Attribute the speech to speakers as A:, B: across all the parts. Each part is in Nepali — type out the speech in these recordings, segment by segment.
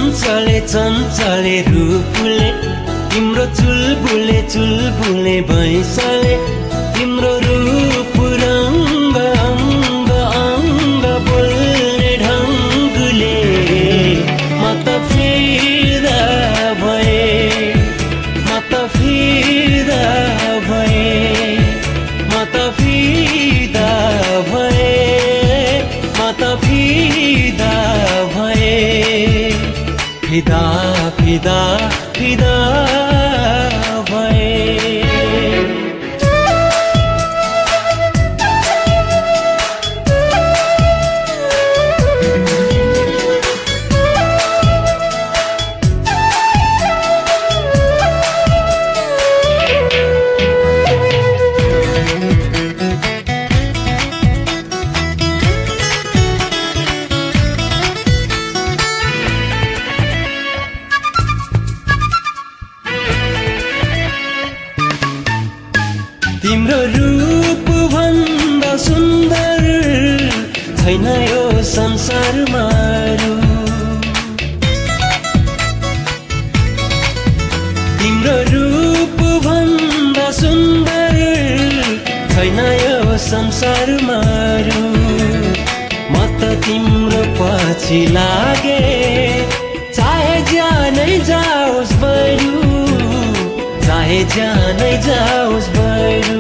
A: चञ्चले चञ्चले रूपले तिम्रो चुलबुले भैँसले तिम्रो रूप रङ्ग अङ्ग अङ्ग बोल्ने ढङ्गले म त फिदा भए म त फिदा भए म त फिदा भए म त फिदा भए फिदा फिदा फिदा भए तिम्रो रूप भन्दा सुन्दर छैन यो संसारमा अरू। तिम्रो रूप भन्दा सुन्दर छैन यो संसारमा अरू। म त तिम्रो पछि लागे चाहे ज्यानै जाओस् बरु चाहे ज्यानै जाओस् बरु।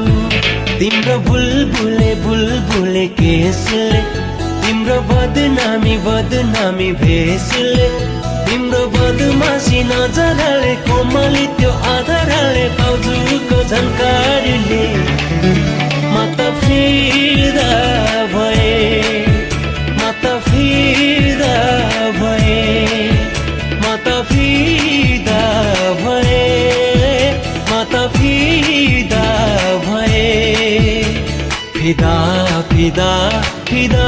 A: तिम्रो बुलबुले केसले तिम्रो बदनामी भेषले तिम्रो बदमासी नजरले कोमली त्यो आधारले बाउजुको झन्कारले म त फिदा भए म त फिदा भए म त फिदा भए म त फिदा भए फिदा फिदा फिदा